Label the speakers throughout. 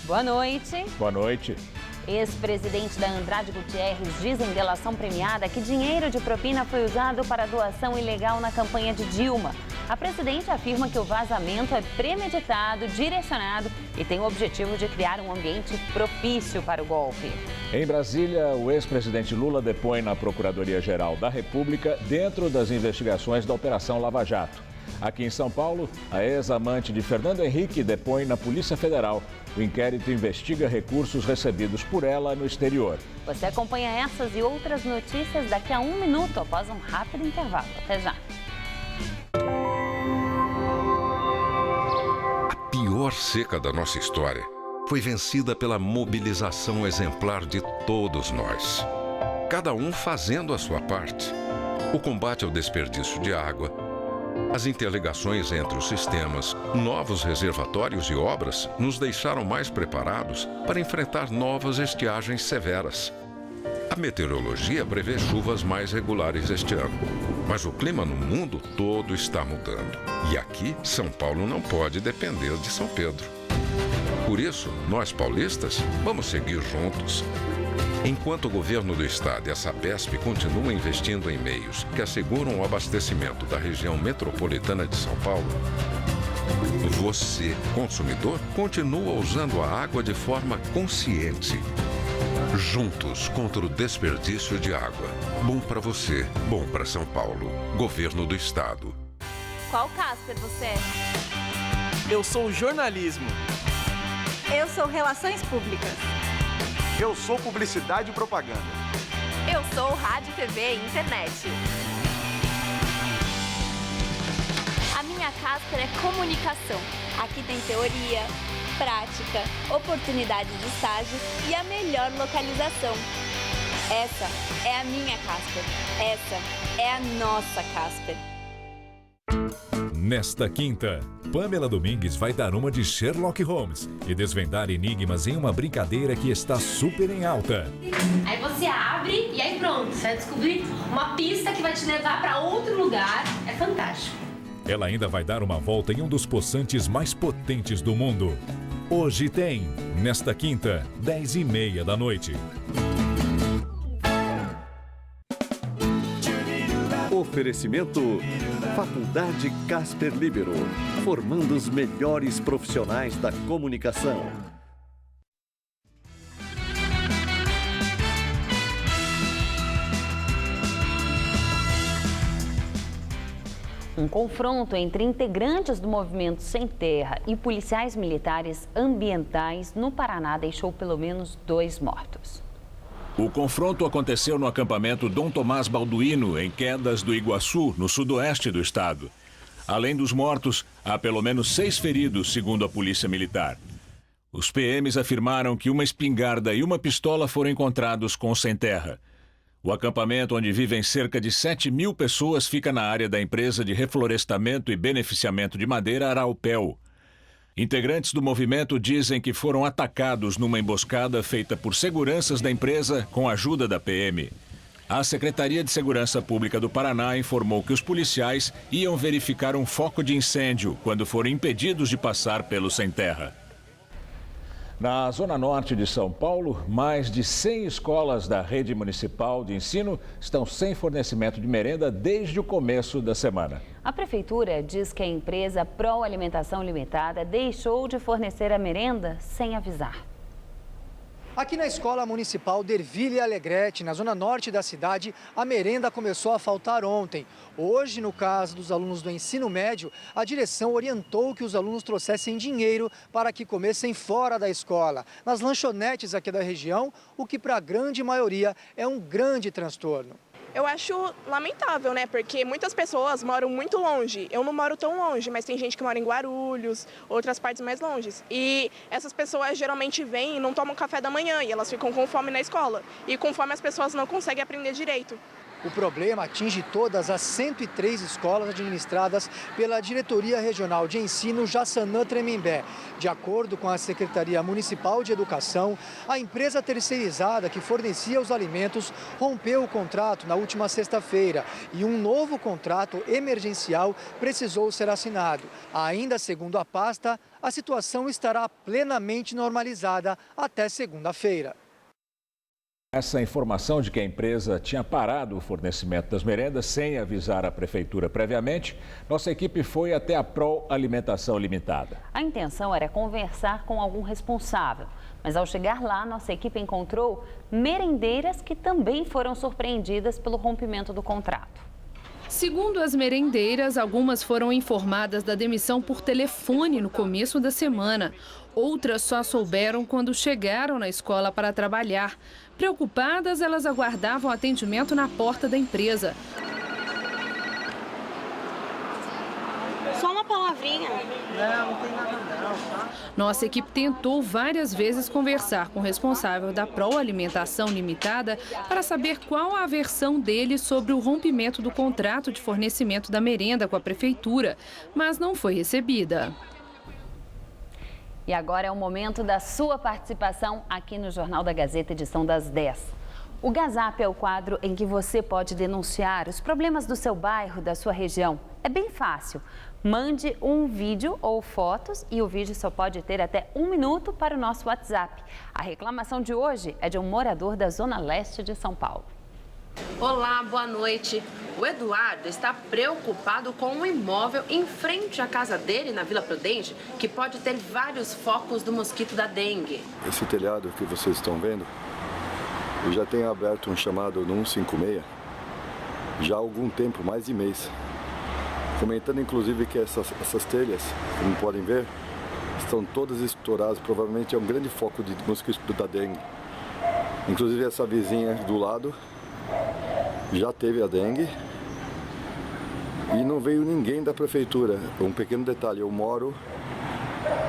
Speaker 1: Boa noite.
Speaker 2: Boa noite.
Speaker 1: Ex-presidente da Andrade Gutierrez diz em delação premiada que dinheiro de propina foi usado para doação ilegal na campanha de Dilma. A presidente afirma que o vazamento é premeditado, direcionado e tem o objetivo de criar um ambiente propício para o golpe.
Speaker 2: Em Brasília, o ex-presidente Lula depõe na Procuradoria-Geral da República dentro das investigações da Operação Lava Jato. Aqui em São Paulo, a ex-amante de Fernando Henrique depõe na Polícia Federal. O inquérito investiga recursos recebidos por ela no exterior.
Speaker 1: Você acompanha essas e outras notícias daqui a 1 minuto, após um rápido intervalo. Até já.
Speaker 3: A pior seca da nossa história foi vencida pela mobilização exemplar de todos nós. Cada um fazendo a sua parte. O combate ao desperdício de água, as interligações entre os sistemas, novos reservatórios e obras nos deixaram mais preparados para enfrentar novas estiagens severas. A meteorologia prevê chuvas mais regulares este ano, mas o clima no mundo todo está mudando. E aqui, São Paulo não pode depender de São Pedro. Por isso, nós paulistas vamos seguir juntos. Enquanto o governo do estado e a Sabesp continuam investindo em meios que asseguram o abastecimento da região metropolitana de São Paulo, você, consumidor, continua usando a água de forma consciente. Juntos contra o desperdício de água. Bom para você, bom para São Paulo. Governo do estado.
Speaker 4: Qual Casper você é?
Speaker 5: Eu sou jornalismo.
Speaker 4: Eu sou relações públicas.
Speaker 6: Eu sou publicidade e propaganda.
Speaker 4: Eu sou rádio, TV e internet. A minha Casper é comunicação. Aqui tem teoria, prática, oportunidades de estágio e a melhor localização. Essa é a minha Casper. Essa é a nossa Casper.
Speaker 7: Nesta quinta, Pamela Domingues vai dar uma de Sherlock Holmes e desvendar enigmas em uma brincadeira que está super em alta.
Speaker 8: Aí você abre e aí pronto, você vai descobrir uma pista que vai te levar para outro lugar. É fantástico.
Speaker 7: Ela ainda vai dar uma volta em um dos possantes mais potentes do mundo. Hoje tem, nesta quinta, 10h30 da noite.
Speaker 9: Oferecimento Faculdade Casper Libero, formando os melhores profissionais da comunicação.
Speaker 1: Um confronto entre integrantes do Movimento Sem Terra e policiais militares ambientais no Paraná deixou pelo menos 2 mortos.
Speaker 2: O confronto aconteceu no acampamento Dom Tomás Balduino, em Quedas do Iguaçu, no sudoeste do estado. Além dos mortos, há pelo menos 6 feridos, segundo a Polícia Militar. Os PMs afirmaram que uma espingarda e uma pistola foram encontrados com o Sem Terra. O acampamento, onde vivem cerca de 7.000 pessoas, fica na área da empresa de reflorestamento e beneficiamento de madeira Araupel. Integrantes do movimento dizem que foram atacados numa emboscada feita por seguranças da empresa com a ajuda da PM. A Secretaria de Segurança Pública do Paraná informou que os policiais iam verificar um foco de incêndio quando foram impedidos de passar pelo Sem Terra. Na zona norte de São Paulo, mais de 100 escolas da rede municipal de ensino estão sem fornecimento de merenda desde o começo da semana.
Speaker 1: A prefeitura diz que a empresa Pro Alimentação Limitada deixou de fornecer a merenda sem avisar.
Speaker 10: Aqui na Escola Municipal Derville Alegrete, na zona norte da cidade, a merenda começou a faltar ontem. Hoje, no caso dos alunos do ensino médio, a direção orientou que os alunos trouxessem dinheiro para que comessem fora da escola, nas lanchonetes aqui da região, o que para a grande maioria é um grande transtorno.
Speaker 11: Eu acho lamentável, né? Porque muitas pessoas moram muito longe. Eu não moro tão longe, mas tem gente que mora em Guarulhos, outras partes mais longes. E essas pessoas geralmente vêm e não tomam café da manhã e elas ficam com fome na escola. E com fome as pessoas não conseguem aprender direito.
Speaker 10: O problema atinge todas as 103 escolas administradas pela Diretoria Regional de Ensino Jaçanã Tremembé. De acordo com a Secretaria Municipal de Educação, a empresa terceirizada que fornecia os alimentos rompeu o contrato na última sexta-feira e um novo contrato emergencial precisou ser assinado. Ainda segundo a pasta, a situação estará plenamente normalizada até segunda-feira.
Speaker 2: Essa informação de que a empresa tinha parado o fornecimento das merendas sem avisar a prefeitura previamente, nossa equipe foi até a Prol Alimentação Limitada.
Speaker 1: A intenção era conversar com algum responsável, mas ao chegar lá, nossa equipe encontrou merendeiras que também foram surpreendidas pelo rompimento do contrato.
Speaker 12: Segundo as merendeiras, algumas foram informadas da demissão por telefone no começo da semana. Outras só souberam quando chegaram na escola para trabalhar. Preocupadas, elas aguardavam atendimento na porta da empresa.
Speaker 13: Só uma palavrinha.
Speaker 10: Não tem nada não, tá?
Speaker 12: Nossa equipe tentou várias vezes conversar com o responsável da Prol Alimentação Limitada para saber qual a versão dele sobre o rompimento do contrato de fornecimento da merenda com a prefeitura, mas não foi recebida.
Speaker 1: E agora é o momento da sua participação aqui no Jornal da Gazeta, edição das 10. O Gazap é o quadro em que você pode denunciar os problemas do seu bairro, da sua região. É bem fácil. Mande um vídeo ou fotos e o vídeo só pode ter até 1 minuto para o nosso WhatsApp. A reclamação de hoje é de um morador da Zona Leste de São Paulo.
Speaker 14: Olá, boa noite. O Eduardo está preocupado com um imóvel em frente à casa dele, na Vila Prudente, que pode ter vários focos do mosquito da dengue.
Speaker 15: Esse telhado que vocês estão vendo, eu já tenho aberto um chamado no 156, já há algum tempo, mais de mês. Comentando inclusive que essas telhas, como podem ver, estão todas estouradas, provavelmente é um grande foco de mosquito da dengue. Inclusive essa vizinha do lado já teve a dengue e não veio ninguém da prefeitura. Um pequeno detalhe, eu moro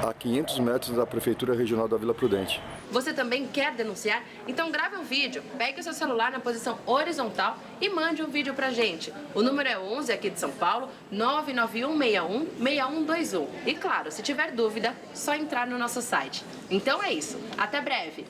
Speaker 15: a 500 metros da Prefeitura Regional da Vila Prudente.
Speaker 14: Você também quer denunciar? Então grave um vídeo, pegue o seu celular na posição horizontal e mande um vídeo pra gente. O número é 11 aqui de São Paulo, 991616121. E claro, se tiver dúvida, só entrar no nosso site. Então é isso, até breve!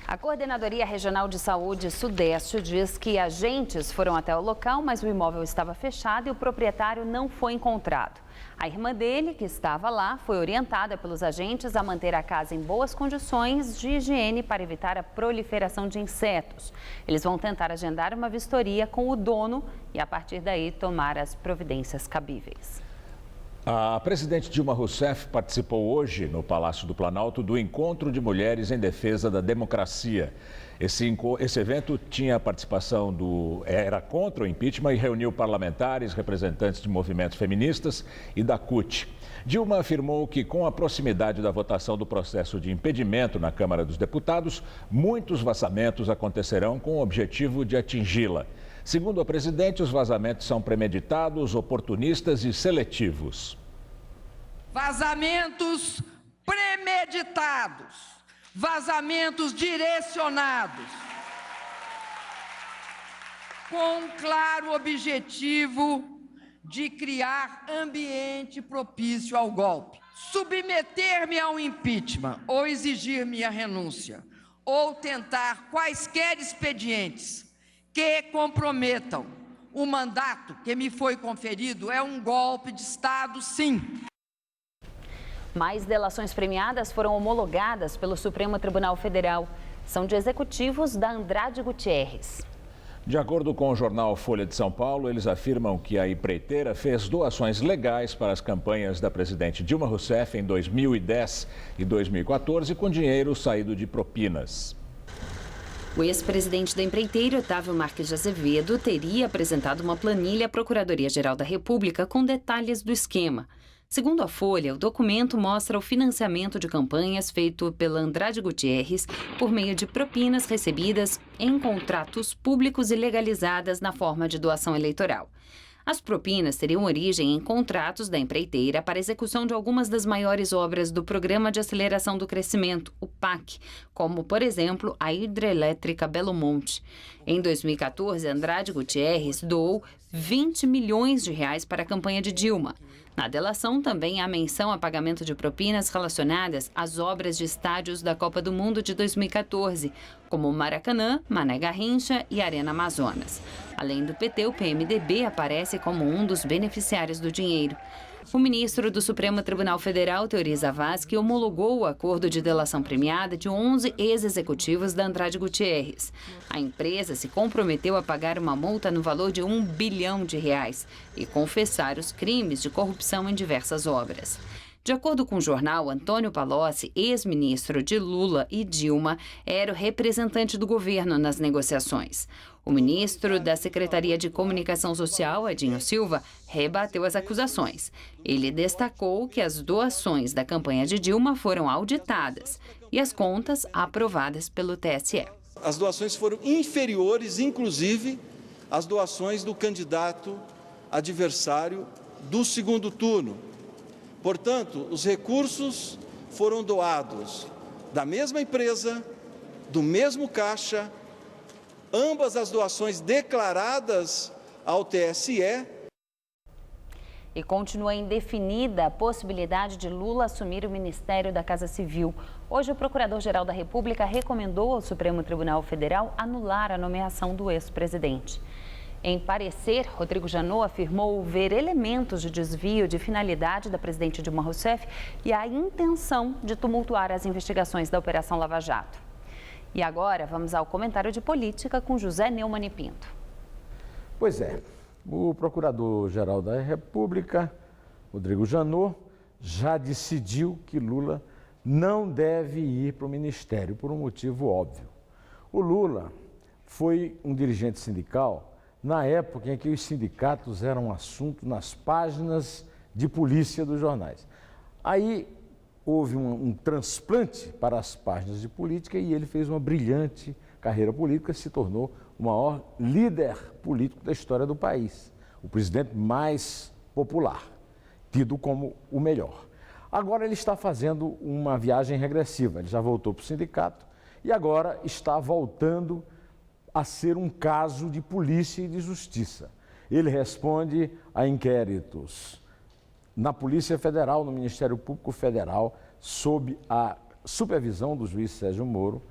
Speaker 1: A Coordenadoria Regional de Saúde Sudeste diz que agentes foram até o local, mas o imóvel estava fechado e o proprietário não foi encontrado. A irmã dele, que estava lá, foi orientada pelos agentes a manter a casa em boas condições de higiene para evitar a proliferação de insetos. Eles vão tentar agendar uma vistoria com o dono e, a partir daí, tomar as providências cabíveis.
Speaker 2: A presidente Dilma Rousseff participou hoje no Palácio do Planalto do Encontro de Mulheres em Defesa da Democracia. Esse evento tinha a participação era contra o impeachment e reuniu parlamentares, representantes de movimentos feministas e da CUT. Dilma afirmou que, com a proximidade da votação do processo de impedimento na Câmara dos Deputados, muitos vazamentos acontecerão com o objetivo de atingi-la. Segundo a presidente, os vazamentos são premeditados, oportunistas e seletivos.
Speaker 16: Vazamentos premeditados, vazamentos direcionados, com claro objetivo de criar ambiente propício ao golpe. Submeter-me ao impeachment ou exigir minha renúncia, ou tentar quaisquer expedientes que comprometam o mandato que me foi conferido é um golpe de Estado, sim.
Speaker 1: Mais delações premiadas foram homologadas pelo Supremo Tribunal Federal. São de executivos da Andrade Gutierrez.
Speaker 2: De acordo com o jornal Folha de São Paulo, eles afirmam que a empreiteira fez doações legais para as campanhas da presidente Dilma Rousseff em 2010 e 2014 com dinheiro saído de propinas.
Speaker 17: O ex-presidente da empreiteira, Otávio Marques de Azevedo, teria apresentado uma planilha à Procuradoria-Geral da República com detalhes do esquema. Segundo a Folha, o documento mostra o financiamento de campanhas feito pela Andrade Gutierrez por meio de propinas recebidas em contratos públicos e legalizadas na forma de doação eleitoral. As propinas teriam origem em contratos da empreiteira para execução de algumas das maiores obras do Programa de Aceleração do Crescimento, o PAC, como, por exemplo, a hidrelétrica Belo Monte. Em 2014, Andrade Gutierrez doou 20 milhões de reais para a campanha de Dilma. Na delação, também há menção a pagamento de propinas relacionadas às obras de estádios da Copa do Mundo de 2014, como Maracanã, Mané Garrincha e Arena Amazonas. Além do PT, o PMDB aparece como um dos beneficiários do dinheiro. O ministro do Supremo Tribunal Federal, Teori Zavascki, homologou o acordo de delação premiada de 11 ex-executivos da Andrade Gutierrez. A empresa se comprometeu a pagar uma multa no valor de R$1 bilhão e confessar os crimes de corrupção em diversas obras. De acordo com o jornal, Antônio Palocci, ex-ministro de Lula e Dilma, era o representante do governo nas negociações. O ministro da Secretaria de Comunicação Social, Edinho Silva, rebateu as acusações. Ele destacou que as doações da campanha de Dilma foram auditadas e as contas aprovadas pelo TSE.
Speaker 18: As doações foram inferiores, inclusive, às doações do candidato adversário do segundo turno. Portanto, os recursos foram doados da mesma empresa, do mesmo caixa, ambas as doações declaradas ao TSE.
Speaker 1: E continua indefinida a possibilidade de Lula assumir o Ministério da Casa Civil. Hoje, o Procurador-Geral da República recomendou ao Supremo Tribunal Federal anular a nomeação do ex-presidente. Em parecer, Rodrigo Janot afirmou ver elementos de desvio de finalidade da presidente Dilma Rousseff e a intenção de tumultuar as investigações da Operação Lava Jato. E agora, vamos ao comentário de política com José Neumann e Pinto.
Speaker 19: Pois é, o Procurador-Geral da República, Rodrigo Janot, já decidiu que Lula não deve ir para o Ministério, por um motivo óbvio. O Lula foi um dirigente sindical na época em que os sindicatos eram assunto nas páginas de polícia dos jornais. Aí houve um transplante para as páginas de política e ele fez uma brilhante carreira política, se tornou o maior líder político da história do país, o presidente mais popular, tido como o melhor. Agora ele está fazendo uma viagem regressiva, ele já voltou para o sindicato e agora está voltando a ser um caso de polícia e de justiça. Ele responde a inquéritos na Polícia Federal, no Ministério Público Federal, sob a supervisão do juiz Sérgio Moro,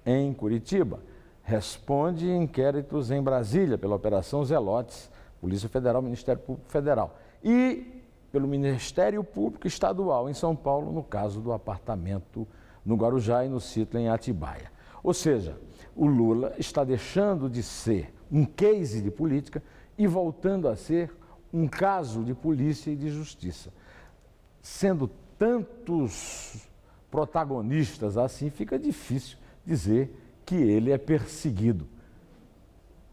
Speaker 19: em Curitiba. Responde inquéritos em Brasília, pela Operação Zelotes, Polícia Federal, Ministério Público Federal. E pelo Ministério Público Estadual, em São Paulo, no caso do apartamento no Guarujá e no sítio em Atibaia. Ou seja, o Lula está deixando de ser um case de política e voltando a ser um caso de polícia e de justiça. Sendo tantos protagonistas assim, fica difícil dizer que ele é perseguido.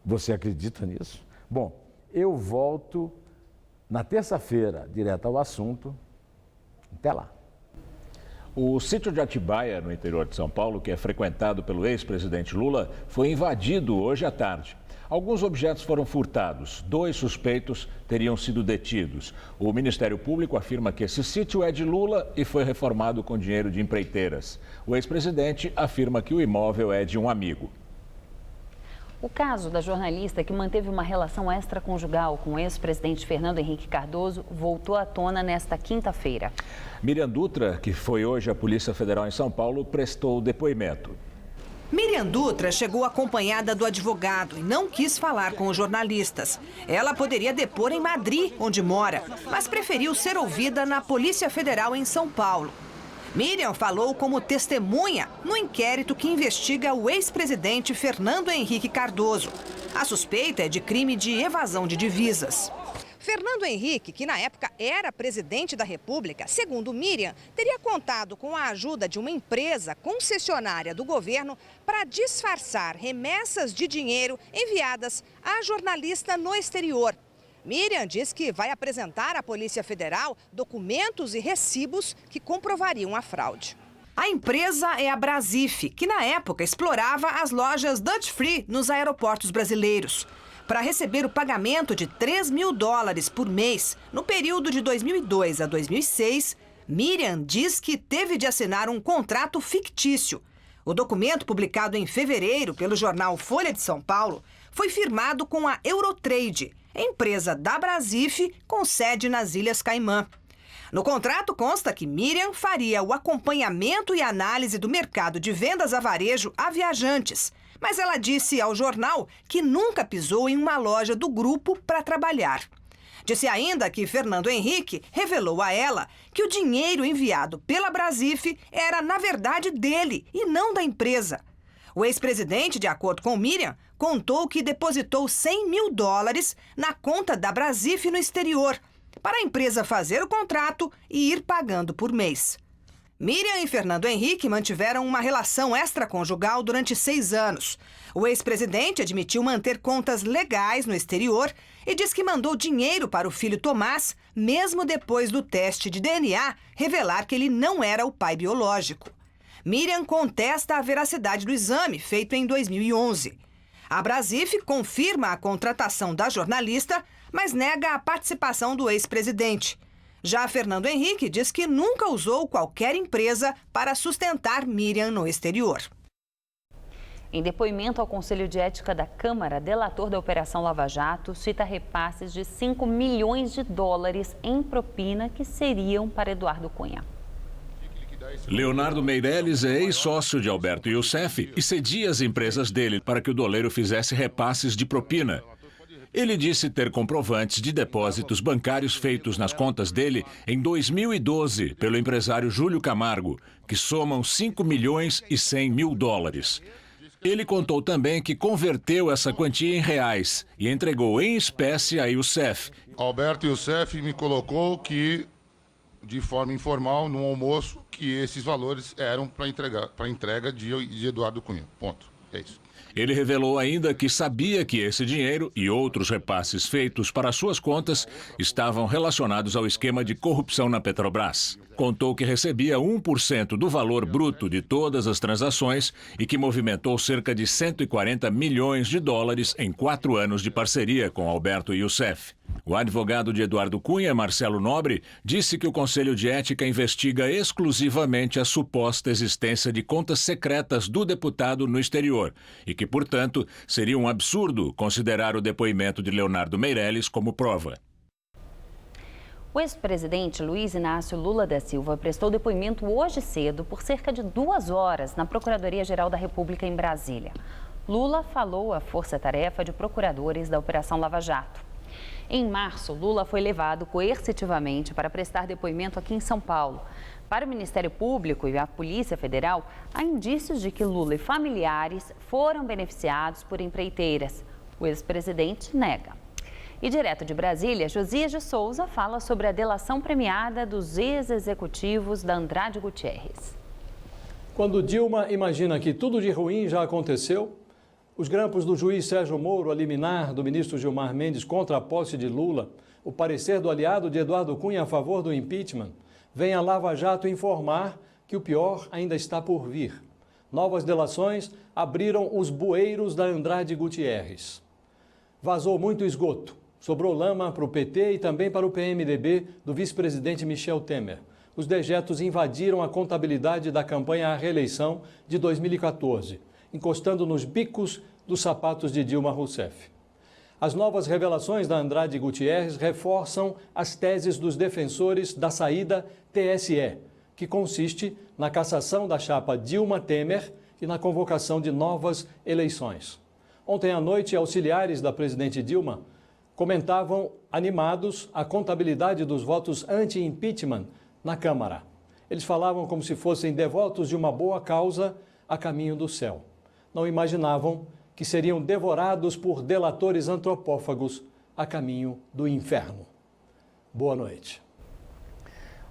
Speaker 19: Você acredita nisso? Bom, eu volto na terça-feira, direto ao assunto. Até lá.
Speaker 2: O sítio de Atibaia, no interior de São Paulo, que é frequentado pelo ex-presidente Lula, foi invadido hoje à tarde. Alguns objetos foram furtados. 2 suspeitos teriam sido detidos. O Ministério Público afirma que esse sítio é de Lula e foi reformado com dinheiro de empreiteiras. O ex-presidente afirma que o imóvel é de um amigo.
Speaker 1: O caso da jornalista que manteve uma relação extraconjugal com o ex-presidente Fernando Henrique Cardoso voltou à tona nesta quinta-feira.
Speaker 2: Miriam Dutra, que foi hoje à Polícia Federal em São Paulo, prestou depoimento.
Speaker 20: Miriam Dutra chegou acompanhada do advogado e não quis falar com os jornalistas. Ela poderia depor em Madrid, onde mora, mas preferiu ser ouvida na Polícia Federal em São Paulo. Miriam falou como testemunha no inquérito que investiga o ex-presidente Fernando Henrique Cardoso. A suspeita é de crime de evasão de divisas. Fernando Henrique, que na época era presidente da República, segundo Miriam, teria contado com a ajuda de uma empresa concessionária do governo para disfarçar remessas de dinheiro enviadas a jornalista no exterior. Miriam diz que vai apresentar à Polícia Federal documentos e recibos que comprovariam a fraude. A empresa é a Brasif, que na época explorava as lojas Dutch Free nos aeroportos brasileiros. Para receber o pagamento de $3 mil por mês, no período de 2002 a 2006, Miriam diz que teve de assinar um contrato fictício. O documento, publicado em fevereiro pelo jornal Folha de São Paulo, foi firmado com a Eurotrade, empresa da Brasif com sede nas Ilhas Caimã. No contrato consta que Miriam faria o acompanhamento e análise do mercado de vendas a varejo a viajantes, mas ela disse ao jornal que nunca pisou em uma loja do grupo para trabalhar. Disse ainda que Fernando Henrique revelou a ela que o dinheiro enviado pela Brasif era, na verdade, dele e não da empresa. O ex-presidente, de acordo com Miriam, contou que depositou $100 mil na conta da Brasif no exterior, para a empresa fazer o contrato e ir pagando por mês. Miriam e Fernando Henrique mantiveram uma relação extraconjugal durante 6 anos. O ex-presidente admitiu manter contas legais no exterior e diz que mandou dinheiro para o filho Tomás, mesmo depois do teste de DNA revelar que ele não era o pai biológico. Miriam contesta a veracidade do exame, feito em 2011. A Brasif confirma a contratação da jornalista, mas nega a participação do ex-presidente. Já Fernando Henrique diz que nunca usou qualquer empresa para sustentar Miriam no exterior.
Speaker 1: Em depoimento ao Conselho de Ética da Câmara, delator da Operação Lava Jato cita repasses de $5 milhões em propina que seriam para Eduardo Cunha.
Speaker 2: Leonardo Meirelles é ex-sócio de Alberto Youssef e cedia as empresas dele para que o doleiro fizesse repasses de propina. Ele disse ter comprovantes de depósitos bancários feitos nas contas dele em 2012 pelo empresário Júlio Camargo, que somam $5 milhões e $100 mil. Ele contou também que converteu essa quantia em reais e entregou em espécie a Youssef.
Speaker 21: Alberto Youssef me colocou que, de forma informal, no almoço, que esses valores eram para entrega de Eduardo Cunha. Ponto. É isso.
Speaker 2: Ele revelou ainda que sabia que esse dinheiro e outros repasses feitos para suas contas estavam relacionados ao esquema de corrupção na Petrobras. Contou que recebia 1% do valor bruto de todas as transações e que movimentou cerca de $140 milhões em 4 anos de parceria com Alberto Youssef. O advogado de Eduardo Cunha, Marcelo Nobre, disse que o Conselho de Ética investiga exclusivamente a suposta existência de contas secretas do deputado no exterior e que, portanto, seria um absurdo considerar o depoimento de Leonardo Meirelles como prova.
Speaker 1: O ex-presidente Luiz Inácio Lula da Silva prestou depoimento hoje cedo por cerca de 2 horas na Procuradoria-Geral da República em Brasília. Lula falou à força-tarefa de procuradores da Operação Lava Jato. Em março, Lula foi levado coercitivamente para prestar depoimento aqui em São Paulo. Para o Ministério Público e a Polícia Federal, há indícios de que Lula e familiares foram beneficiados por empreiteiras. O ex-presidente nega. E direto de Brasília, Josias de Souza fala sobre a delação premiada dos ex-executivos da Andrade Gutierrez.
Speaker 22: Quando Dilma imagina que tudo de ruim já aconteceu, os grampos do juiz Sérgio Moro, a liminar do ministro Gilmar Mendes contra a posse de Lula, o parecer do aliado de Eduardo Cunha a favor do impeachment, vem a Lava Jato informar que o pior ainda está por vir. Novas delações abriram os bueiros da Andrade Gutierrez. Vazou muito esgoto. Sobrou lama para o PT e também para o PMDB do vice-presidente Michel Temer. Os dejetos invadiram a contabilidade da campanha à reeleição de 2014, encostando nos bicos dos sapatos de Dilma Rousseff. As novas revelações da Andrade Gutierrez reforçam as teses dos defensores da saída TSE, que consiste na cassação da chapa Dilma-Temer e na convocação de novas eleições. Ontem à noite, auxiliares da presidente Dilma comentavam animados a contabilidade dos votos anti-impeachment na Câmara. Eles falavam como se fossem devotos de uma boa causa a caminho do céu. Não imaginavam que seriam devorados por delatores antropófagos a caminho do inferno. Boa noite.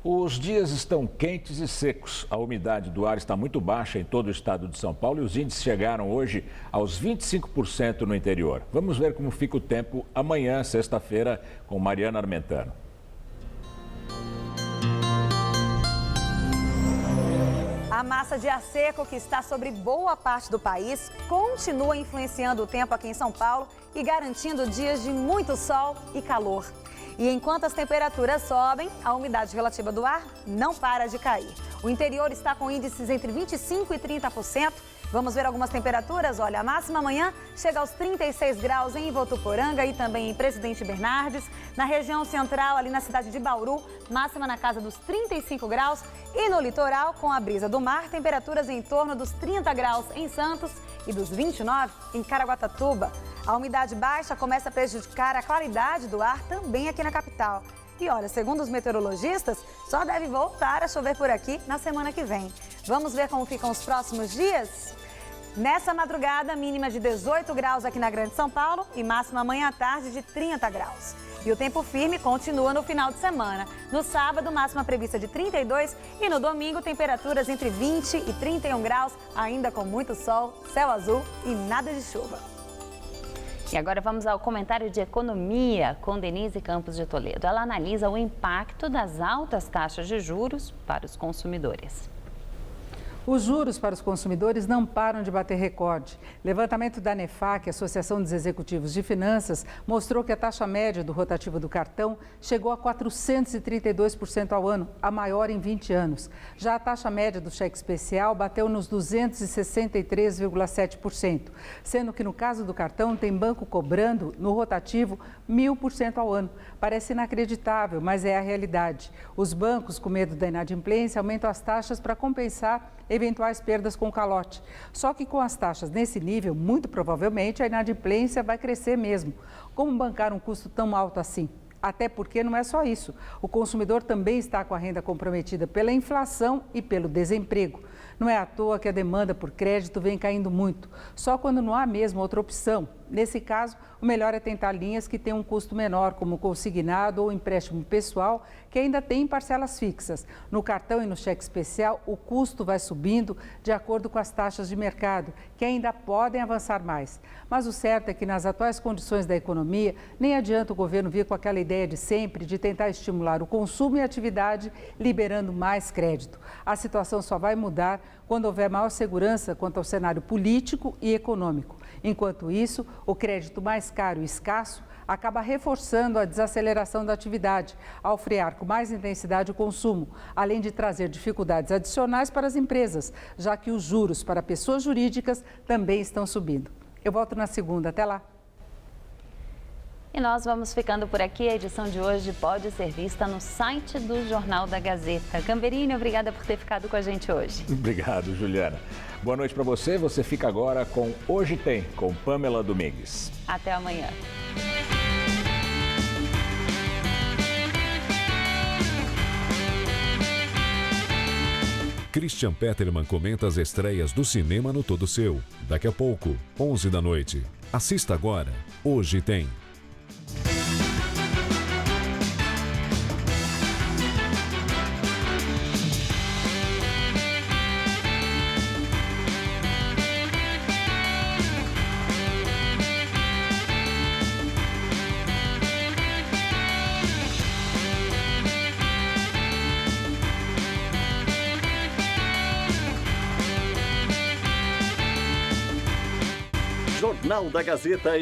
Speaker 2: Os dias estão quentes e secos. A umidade do ar está muito baixa em todo o estado de São Paulo e os índices chegaram hoje aos 25% no interior. Vamos ver como fica o tempo amanhã, sexta-feira, com Mariana Armentano.
Speaker 3: massa de ar seco que está sobre boa parte do país continua influenciando o tempo aqui em São Paulo e garantindo dias de muito sol e calor. E enquanto as temperaturas sobem, a umidade relativa do ar não para de cair. O interior está com índices entre 25% e 30%. Vamos ver algumas temperaturas? Olha, a máxima amanhã chega aos 36 graus em Votuporanga e também em Presidente Bernardes. Na região central, ali na cidade de Bauru, máxima na casa dos 35 graus. E no litoral, com a brisa do mar, temperaturas em torno dos 30 graus em Santos e dos 29 em Caraguatatuba. A umidade baixa começa a prejudicar a qualidade do ar também aqui na capital. E olha, segundo os meteorologistas, só deve voltar a chover por aqui na semana que vem. Vamos ver como ficam os próximos dias? Nessa madrugada, mínima de 18 graus aqui na Grande São Paulo e máxima amanhã à tarde de 30 graus. E o tempo firme continua no final de semana. No sábado, máxima prevista de 32 e no domingo, temperaturas entre 20 e 31 graus, ainda com muito sol, céu azul e nada de chuva.
Speaker 1: E agora vamos ao comentário de economia com Denise Campos de Toledo. Ela analisa o impacto das altas taxas de juros para os consumidores.
Speaker 5: Os juros para os consumidores não param de bater recorde. Levantamento da ANEFAC, Associação dos Executivos de Finanças, mostrou que a taxa média do rotativo do cartão chegou a 432% ao ano, a maior em 20 anos. Já a taxa média do cheque especial bateu nos 263,7%, sendo que no caso do cartão tem banco cobrando no rotativo 1.000% ao ano. Parece inacreditável, mas é a realidade. Os bancos, com medo da inadimplência, aumentam as taxas para compensar eventuais perdas com calote. Só que com as taxas nesse nível, muito provavelmente a inadimplência vai crescer mesmo. Como bancar um custo tão alto assim? Até porque não é só isso. O consumidor também está com a renda comprometida pela inflação e pelo desemprego. Não é à toa que a demanda por crédito vem caindo muito, só quando não há mesmo outra opção. Nesse caso, o melhor é tentar linhas que tenham um custo menor, como consignado ou empréstimo pessoal, que ainda tem parcelas fixas. No cartão e no cheque especial, o custo vai subindo de acordo com as taxas de mercado, que ainda podem avançar mais. Mas o certo é que nas atuais condições da economia, nem adianta o governo vir com aquela ideia de sempre de tentar estimular o consumo e a atividade, liberando mais crédito. A situação só vai mudar quando houver maior segurança quanto ao cenário político e econômico. Enquanto isso, o crédito mais caro e escasso acaba reforçando a desaceleração da atividade, ao frear com mais intensidade o consumo, além de trazer dificuldades adicionais para as empresas, já que os juros para pessoas jurídicas também estão subindo. Eu volto na segunda. Até lá.
Speaker 1: E nós vamos ficando por aqui. A edição de hoje pode ser vista no site do Jornal da Gazeta. Gamberini, obrigada por ter ficado com a gente hoje.
Speaker 2: Obrigado, Juliana. Boa noite para você. Você fica agora com Hoje Tem, com Pamela Domingues.
Speaker 1: Até amanhã.
Speaker 7: Christian Peterman comenta as estreias do cinema no Todo Seu. Daqui a pouco, 11 da noite. Assista agora. Hoje Tem.
Speaker 9: Jornal da Gazeta,